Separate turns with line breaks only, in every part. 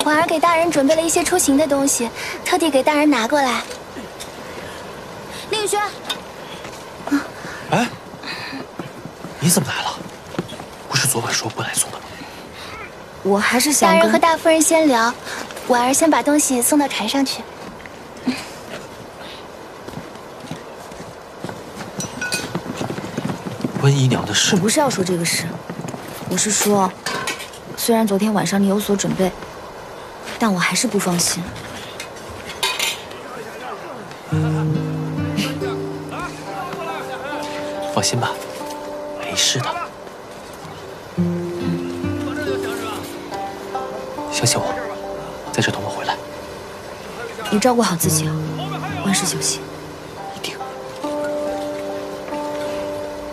婉儿给大人准备了一些出行的东西，特地给大人拿过来。宁宇轩，
哎，你怎么来了？不是昨晚说不来送的吗？
我还是想
大人和大夫人先聊，婉儿先把东西送到船上去。
温姨娘的事，
我不是要说这个事，我是说，虽然昨天晚上你有所准备，但我还是不放心。
放心吧，没事的。相信我，在这等我回来。
你照顾好自己啊，万事小心。
一定。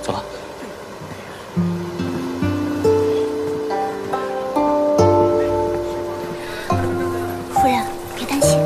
走了。
夫人，别担心。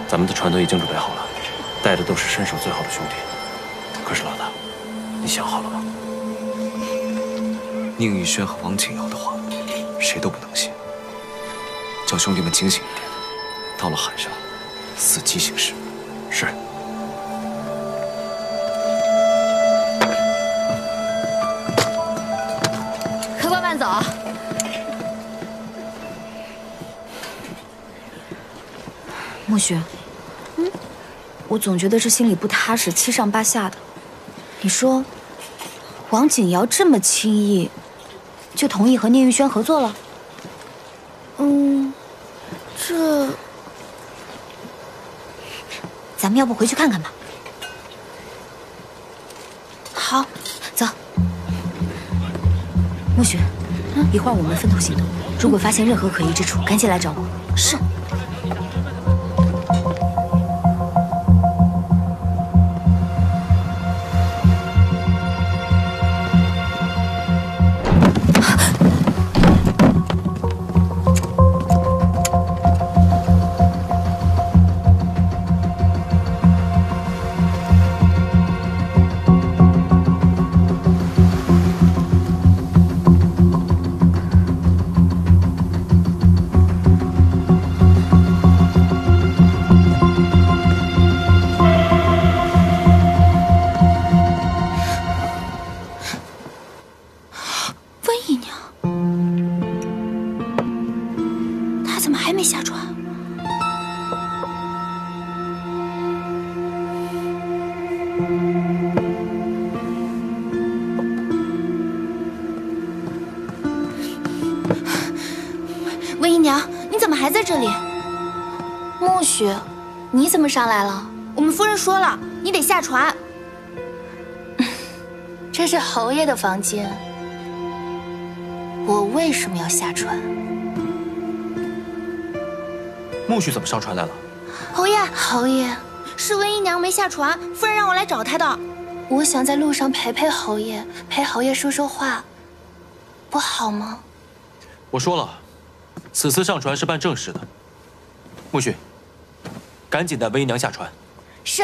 咱们的船都已经准备好了，带的都是身手最好的兄弟。可是老大，你想好了吗？
宁宇轩和王景瑶的话，谁都不能信。叫兄弟们警醒一点，到了海上，伺机行事。
是。
客官慢走。墨雪，我总觉得这心里不踏实，七上八下的。你说，王景瑶这么轻易就同意和宁玉轩合作了？这，咱们要不回去看看吧？好，走。墨雪，一会儿我们分头行动，如果发现任何可疑之处，赶紧来找我。是。
温姨娘，你怎么还在这里？暮雪，你怎么上来了？
我们夫人说了，你得下船。
这是侯爷的房间，我为什么要下船？
木须怎么上船来了？
侯爷，
是温姨娘没下船，夫人让我来找她的。
我想在路上陪侯爷，陪侯爷说说话，不好吗？
我说了，此次上船是办正事的。木须，赶紧带温姨娘下船。
是，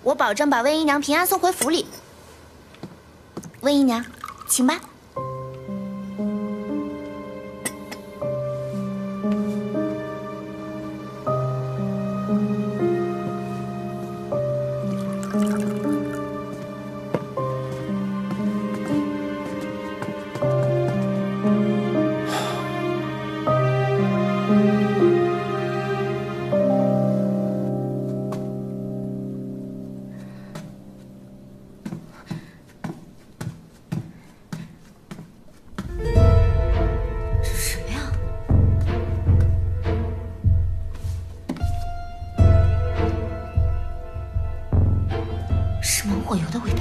我保证把温姨娘平安送回府里。温姨娘，请吧。
是猛火油的味道。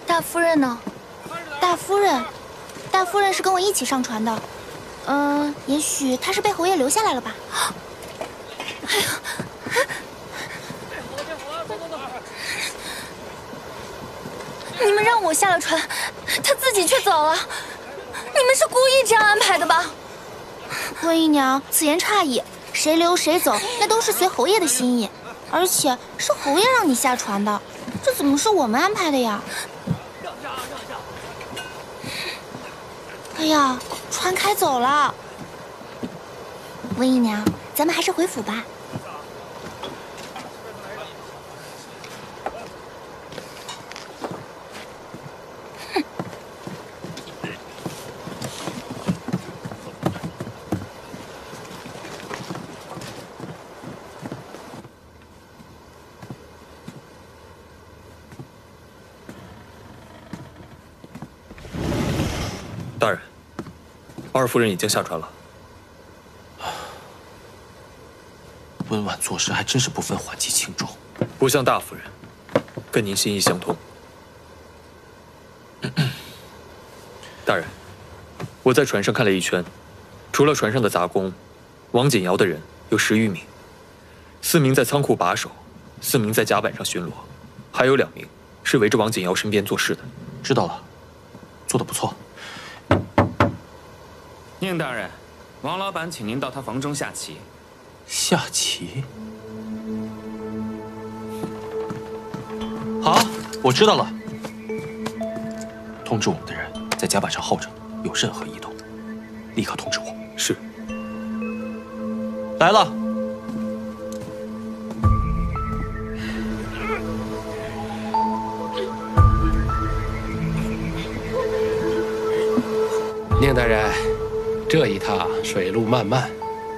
大夫人呢？
大夫人是跟我一起上船的。也许她是被侯爷留下来了吧。
哎呀！你们让我下了船，他自己却走了。你们是故意这样安排的吧？
温姨娘，此言差矣，谁留谁走，那都是随侯爷的心意，而且是侯爷让你下船的，这怎么是我们安排的呀？哎呀，船开走了。温姨娘，咱们还是回府吧。
大人，二夫人已经下船了。
温婉做事还真是不分缓急轻重，
不像大夫人，跟您心意相通。大人，我在船上看了一圈，除了船上的杂工，王锦瑶的人有10余名，4名在仓库把守，4名在甲板上巡逻，还有2名是围着王锦瑶身边做事的。
知道了，做得不错。
宁大人，王老板请您到他房中下棋。
下棋？好，我知道了。通知我们的人在甲板上候着，有任何异动，立刻通知我。
是。
来了。
宁大人，这一趟水路漫漫，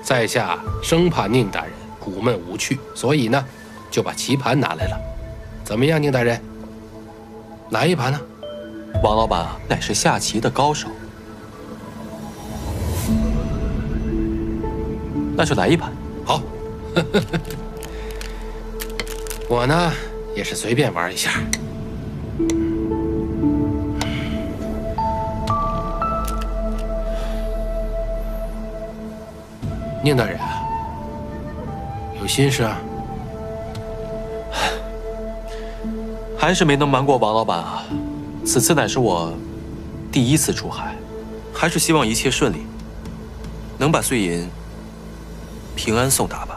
在下生怕宁大人苦闷无趣，所以呢，就把棋盘拿来了。怎么样，宁大人？哪一盘呢？
王老板啊，乃是下棋的高手，那就来一盘。
好，我呢也是随便玩一下。宁大人啊，有心事啊？
还是没能瞒过王老板啊！此次乃是我第1次出海，还是希望一切顺利，能把碎银平安送达吧。